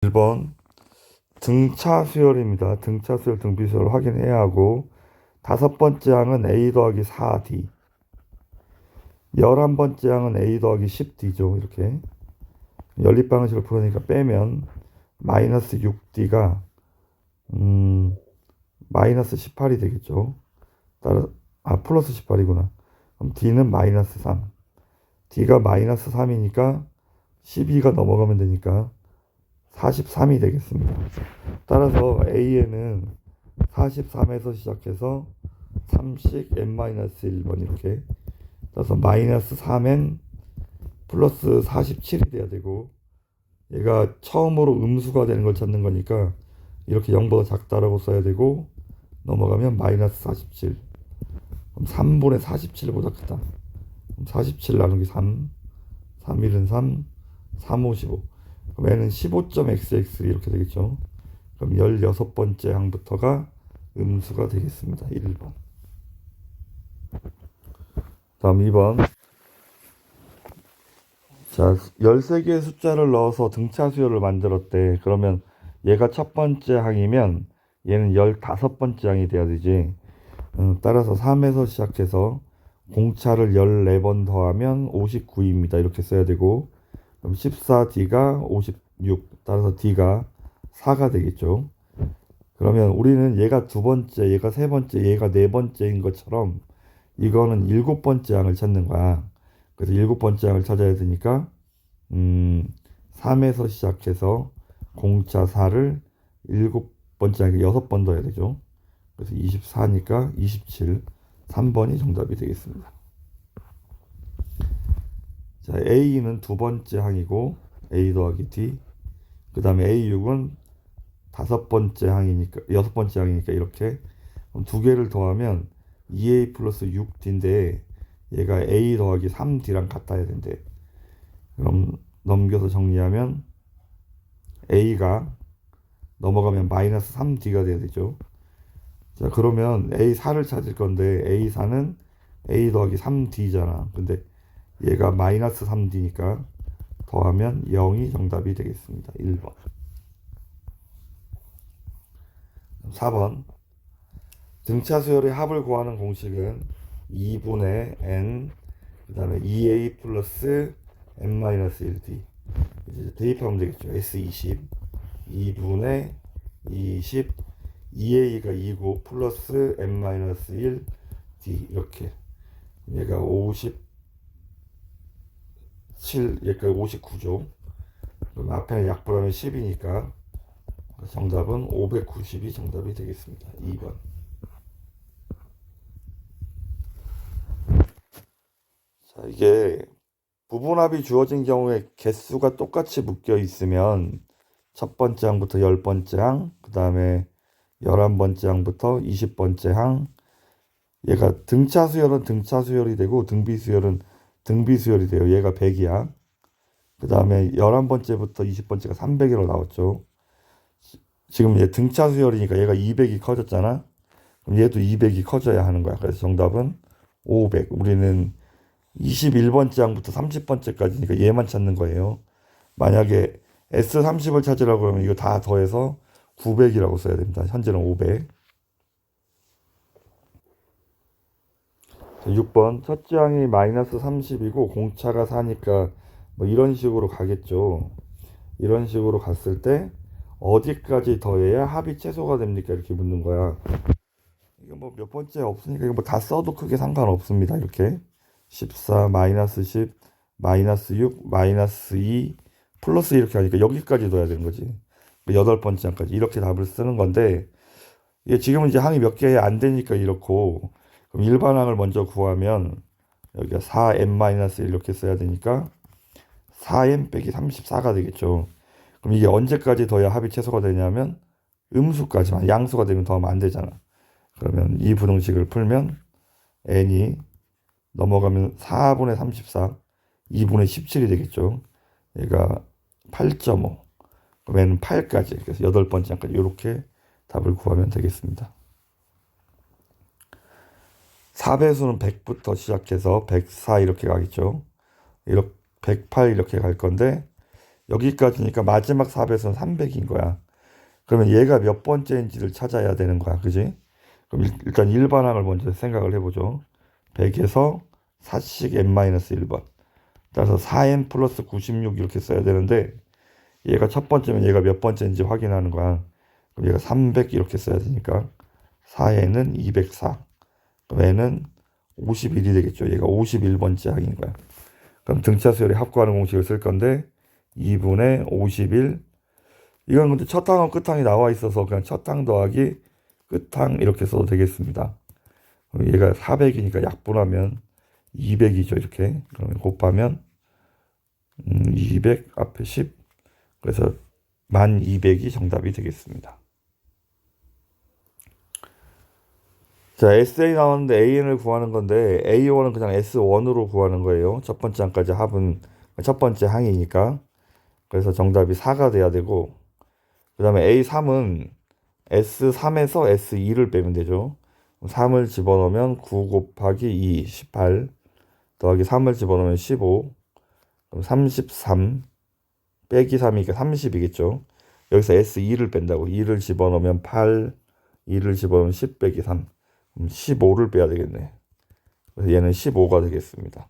1번 등차 수열입니다. 등차 수열, 등비 수열을 확인해야 하고, 다섯 번째 항은 a 더하기 4d, 11번째 항은 a 더하기 10d죠. 이렇게 연립방식을 풀으니까 빼면 마이너스 6d가 마이너스 18이 되겠죠. 플러스 18이구나. 그럼 d는 마이너스 3, d가 마이너스 3이니까 12가 넘어가면 되니까 43이 되겠습니다. 따라서 A에는 43에서 시작해서 3씩 n-1번 이렇게, 따라서 마이너스 3n 플러스 47이 돼야 되고, 얘가 처음으로 음수가 되는 걸 찾는 거니까 이렇게 0보다 작다라고 써야 되고, 넘어가면 마이너스 47, 그럼 3분의 47보다 크다. 그럼 47 나누기 3, 3 1은 3, 3 5 15, 그럼 n은 15.xx 이렇게 되겠죠. 그럼 16번째 항부터가 음수가 되겠습니다. 1번. 다음 2번. 자, 13개의 숫자를 넣어서 등차 수열을 만들었대. 그러면 얘가 첫 번째 항이면 얘는 15번째 항이 돼야 되지. 따라서 3에서 시작해서 공차를 14번 더하면 59입니다. 이렇게 써야 되고, 그럼 14d가 56, 따라서 d가 4가 되겠죠. 그러면 우리는 얘가 두 번째, 얘가 세 번째, 얘가 네 번째인 것처럼 이거는 7번째 항을 찾는 거야. 그래서 7번째 항을 찾아야 되니까 3에서 시작해서 공차 4를 7번째 항에 6번 더 해야 되죠. 그래서 24니까 27, 3번이 정답이 되겠습니다. 자, A는 두 번째 항이고 A 더하기 D, 그 다음에 A6은 다섯 번째 항이니까, 여섯 번째 항이니까 이렇게, 그럼 두 개를 더하면 2A 플러스 6D인데 얘가 A 더하기 3D랑 같아야 된대. 그럼 넘겨서 정리하면 A가 넘어가면 마이너스 3D가 돼야 되죠. 자, 그러면 A4를 찾을 건데 A4는 A 더하기 3D잖아. 근데 얘가 마이너스 3D니까 더하면 0이 정답이 되겠습니다. 1번. 4번. 등차 수열의 합을 구하는 공식은 2분의 n, 그 다음에 2a 플러스 n-1d. 이제 대입하면 되겠죠. S20, 2분의 20, 2a가 2고 플러스 n-1d 이렇게. 얘가 57, 얘가 59죠. 그럼 앞에는 약분하면 10이니까 정답은 590이 정답이 되겠습니다. 2번. 자, 이게 부분합이 주어진 경우에 개수가 똑같이 묶여 있으면 첫 번째 항부터 10번째 항, 그 다음에 11번째 항부터 20번째 항, 얘가 등차 수열은 등차 수열이 되고 등비 수열은 등비 수열이 돼요. 얘가 100이야. 그 다음에 11번째부터 20번째가 300으로 나왔죠. 지금 얘 등차 수열이니까 얘가 200이 커졌잖아. 그럼 얘도 200이 커져야 하는 거야. 그래서 정답은 500. 우리는 21번째 항부터 30번째까지니까 얘만 찾는 거예요. 만약에 S30을 찾으라고 하면 이거 다 더해서 900이라고 써야 됩니다. 현재는 500. 6번. 첫째 항이 마이너스 30이고 공차가 4니까 뭐 이런 식으로 가겠죠. 이런 식으로 갔을 때 어디까지 더해야 합이 최소가 됩니까? 이렇게 묻는 거야. 이거 뭐 몇 번째 없으니까 이거 뭐 다 써도 크게 상관없습니다. 이렇게 14, 마이너스 10, 마이너스 6, 마이너스 2, 플러스 이렇게 하니까 여기까지 둬야 되는 거지. 8번째까지 이렇게 답을 쓰는 건데, 이게 지금은 이제 항이 몇 개 안 되니까 이렇고, 그럼 일반항을 먼저 구하면 여기가 4n-1 이렇게 써야 되니까 4n 빼기 34가 되겠죠. 그럼 이게 언제까지 더해야 합이 최소가 되냐면 음수까지만, 양수가 되면 더하면 안 되잖아. 그러면 이 부등식을 풀면 n이 넘어가면 4분의 34, 2분의 17이 되겠죠. 얘가 8.5, 그럼 n은 8까지, 그래서 8번째까지 이렇게 답을 구하면 되겠습니다. 4배수는 100부터 시작해서 104 이렇게 가겠죠. 이렇게 108 이렇게 갈 건데, 여기까지니까 마지막 4배수는 300인 거야. 그러면 얘가 몇 번째인지를 찾아야 되는 거야. 그지? 그럼 일단 일반항을 먼저 생각을 해보죠. 100에서 4씩 n-1번. 따라서 4n 플러스 96 이렇게 써야 되는데 얘가 첫 번째면 얘가 몇 번째인지 확인하는 거야. 그럼 얘가 300 이렇게 써야 되니까 4n은 204. 그럼 n은 51이 되겠죠. 얘가 51번째 항인 거야. 그럼 등차 수열이 합구하는 공식을 쓸 건데 2분의 51. 이건 근데 첫 항은 끝항이 나와 있어서 그냥 첫 항 더하기 끝항 이렇게 써도 되겠습니다. 그럼 얘가 400이니까 약분하면 200이죠. 이렇게. 그러면 곱하면 200 앞에 10. 그래서 1200이 정답이 되겠습니다. 자, SA 나왔는데 AN을 구하는 건데 A1은 그냥 S1으로 구하는 거예요. 첫 번째 항까지 합은 첫 번째 항이니까. 그래서 정답이 4가 돼야 되고 그 다음에 A3은 S3에서 S2를 빼면 되죠. 3을 집어넣으면 9 곱하기 2, 18 더하기 3을 집어넣으면 15. 그럼 33 빼기 3이니까 30이겠죠. 여기서 S2를 뺀다고. 2를 집어넣으면 8, 2를 집어넣으면 10 빼기 3. 그럼 15를 빼야 되겠네. 그래서 얘는 15가 되겠습니다.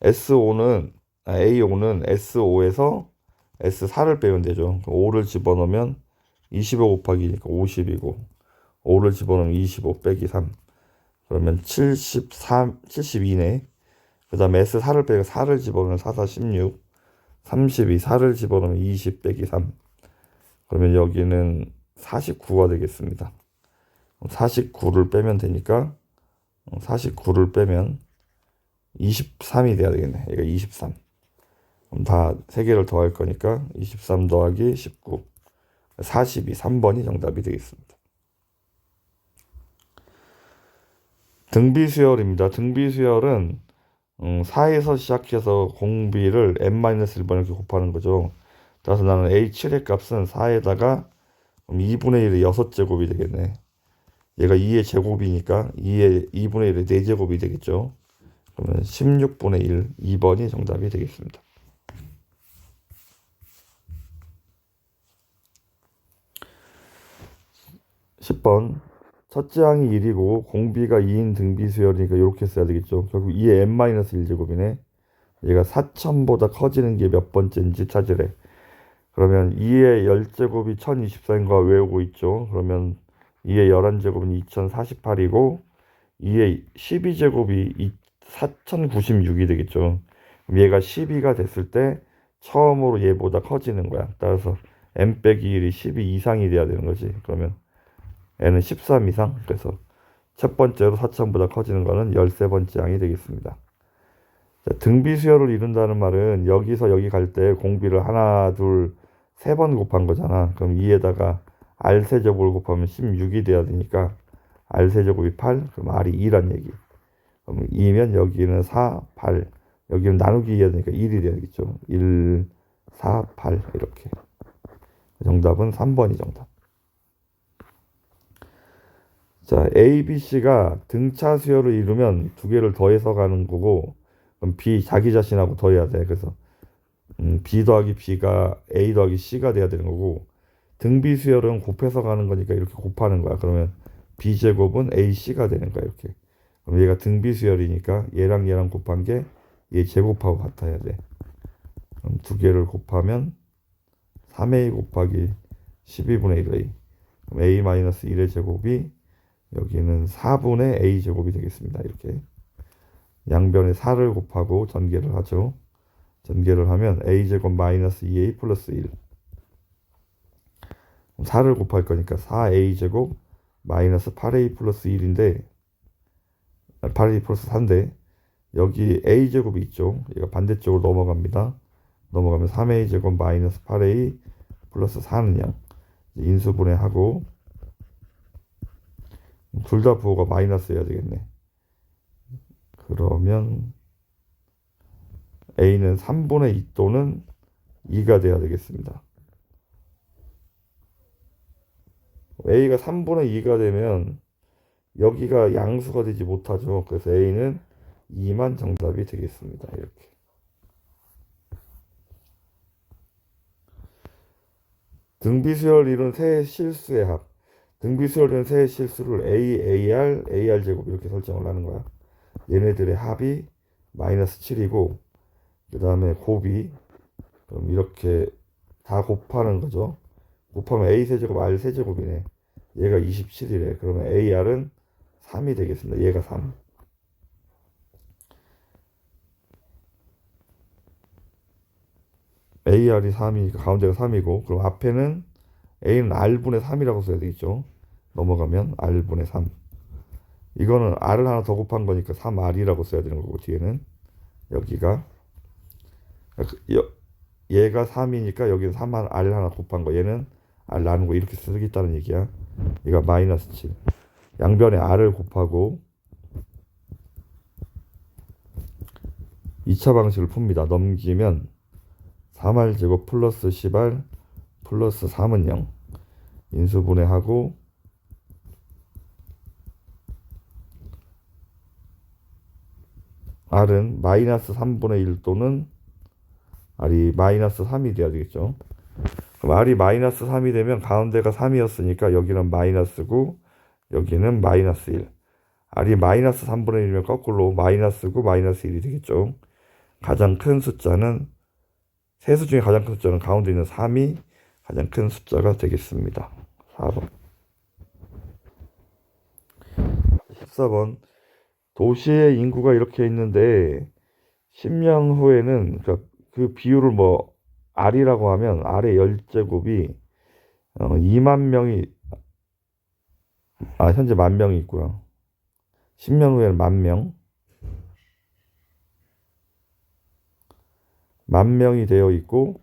A5는 S5에서 S4를 빼면 되죠. 5를 집어넣으면 25 곱하기니까 50이고 5를 집어넣으면 25 빼기 3. 그러면 72네. 그 다음에 S4를 빼고 4를 집어넣으면 4, 4, 16. 32, 4를 집어넣으면 20 빼기 3. 그러면 여기는 49가 되겠습니다. 49를 빼면 되니까 49를 빼면 23이 돼야 되겠네. 얘가 23. 그럼 다 3개를 더할 거니까 23 더하기 19. 42, 3번이 정답이 되겠습니다. 등비수열입니다. 등비수열은 4에서 시작해서 공비를 n-1번 이렇게 곱하는 거죠. 따라서 나는 A7의 값은 4에다가 2분의 1의 6제곱이 되겠네. 얘가 2의 제곱이니까 2분의 1의 4제곱이 되겠죠. 그러면 16분의 1, 2번이 정답이 되겠습니다. 10번. 첫째 항이 1이고 공비가 2인 등비수열이니까 이렇게 써야 되겠죠. 결국 2의 n-1제곱이네. 얘가 4000보다 커지는 게 몇 번째인지 찾으래. 그러면 2의 10제곱이 1024인 거 외우고 있죠. 그러면 2의 11제곱은 2048이고 2의 12제곱이 4096이 되겠죠. 그럼 얘가 12가 됐을 때 처음으로 얘보다 커지는 거야. 따라서 n 빼기 1이 12 이상이 돼야 되는 거지. 그러면 n은 13 이상. 그래서 첫 번째로 4000보다 커지는 거는 13번째 항이 되겠습니다. 자, 등비수열을 이룬다는 말은 여기서 여기 갈 때 공비를 하나, 둘, 3번 곱한 거잖아. 그럼 2에다가 R 세제곱을 곱하면 16이 돼야 되니까 R세제곱이 8, 그럼 R이 2란 얘기. 그럼 2면 여기는 4, 8. 여기는 나누기 2해야 되니까 1이 되겠죠. 1, 4, 8 이렇게. 정답은 3번이 정답. 자, A, B, C가 등차 수열을 이루면 두 개를 더해서 가는 거고 그럼 B 자기 자신하고 더해야 돼. 그래서 B 더하기 B가 A 더하기 C가 돼야 되는 거고 등비 수열은 곱해서 가는 거니까 이렇게 곱하는 거야. 그러면 B제곱은 AC가 되는 거야. 이렇게. 그럼 얘가 등비 수열이니까 얘랑 얘랑 곱한 게 얘 제곱하고 같아야 돼. 그럼 두 개를 곱하면 3A 곱하기 12분의 1A. 그럼 A-1의 제곱이 여기는 4분의 A 제곱이 되겠습니다. 이렇게. 양변에 4를 곱하고 전개를 하죠. 전개를 하면 a제곱 마이너스 2a 플러스 1. 4를 곱할 거니까 4a제곱 마이너스 8a 플러스 1인데 8a 플러스 4인데 여기 a제곱이 있죠. 얘가 반대쪽으로 넘어갑니다. 넘어가면 3a제곱 마이너스 8a 플러스 4는 0. 인수분해하고 둘 다 부호가 마이너스 해야 되겠네. 그러면 a는 3분의 2 또는 2가 돼야 되겠습니다. a가 3분의 2가 되면 여기가 양수가 되지 못하죠. 그래서 a는 2만 정답이 되겠습니다. 이렇게. 등비수열 이론 세 실수의 합. 등비수열 이론 세 실수를 AR 제곱 이렇게 설정을 하는 거야. 얘네들의 합이 마이너스 7이고 그 다음에 곱이 그럼 이렇게 다 곱하는 거죠. 곱하면 A 세제곱 R 세제곱이네. 얘가 27이래. 그러면 AR은 3이 되겠습니다. 얘가 3. AR이 3이니까 가운데가 3이고 그럼 앞에는 A는 R분의 3이라고 써야 되겠죠. 넘어가면 R분의 3. 이거는 R을 하나 더 곱한 거니까 3R이라고 써야 되는 거고 뒤에는 여기가 얘가 3이니까 여기는 3R 하나 곱한 거. 얘는 R 나누고 이렇게 쓰겠다는 얘기야. 얘가 마이너스 7. 양변에 R을 곱하고 2차 방식을 풉니다. 넘기면 3R 제곱 플러스 10R 플러스 3은 0. 인수분해하고 R은 마이너스 3분의 1 또는 R이 마이너스 3이 돼야 되겠죠. 그럼 R이 마이너스 3이 되면 가운데가 3이었으니까 여기는 마이너스고 여기는 마이너스 1. R이 마이너스 3분의 1이면 거꾸로 마이너스고 마이너스 1이 되겠죠. 가장 큰 숫자는 세수 중에 가장 큰 숫자는 가운데 있는 3이 가장 큰 숫자가 되겠습니다. 4번. 14번. 도시의 인구가 이렇게 있는데 10년 후에는 그 비율을 뭐 R이라고 하면 R의 10제곱이 2만 명이 현재 10,000명이 있고요. 10년 후에는 10,000명 10,000명이 되어 있고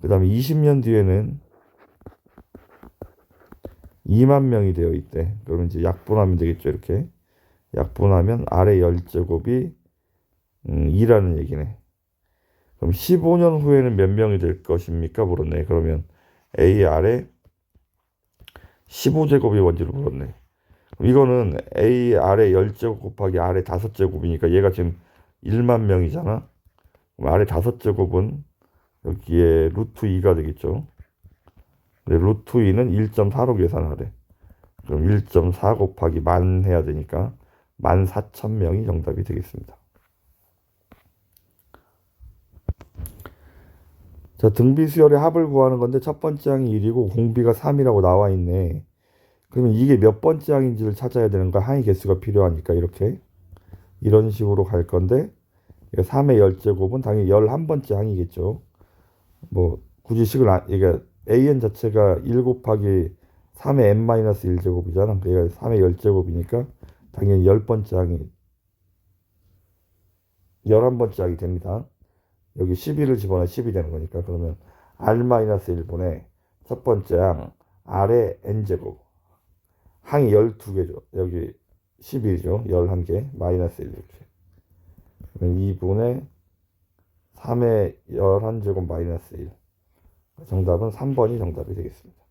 그 다음에 20년 뒤에는 2만 명이 되어 있대. 그러면 이제 약분하면 되겠죠. 이렇게 약분하면 R의 10제곱이 2라는 얘기네. 그럼 15년 후에는 몇 명이 될 것입니까? 물었네. 그러면 AR의 15제곱이 뭔지를 물었네. 이거는 AR의 10제곱 곱하기 R의 5제곱이니까 얘가 지금 1만 명이잖아. 그럼 R의 5제곱은 여기에 루트 2가 되겠죠. 루트 2는 1.4로 계산하래. 그럼 1.4 곱하기 10,000 해야 되니까 14,000명이 정답이 되겠습니다. 자, 등비수열의 합을 구하는 건데 첫 번째 항이 1이고 공비가 3이라고 나와 있네. 그러면 이게 몇 번째 항인지를 찾아야 되는 거야. 항의 개수가 필요하니까 이렇게 이런 식으로 갈 건데 3의 10제곱은 당연히 11번째 항이겠죠. 뭐 굳이 식을 이게 an 자체가 1 곱하기 3의 n-1제곱이잖아. 그러니까 3의 10제곱이니까 당연히 10번째 항이 11번째 항이 됩니다. 여기 11을 집어넣으면 10이 되는 거니까 그러면 R-1분의 첫 번째 항 R의 n제곱 항이 12개죠. 여기 11이죠. 11개 마이너스 1 이렇게. 그러면 2분의 3의 11제곱 마이너스 1. 정답은 3번이 정답이 되겠습니다.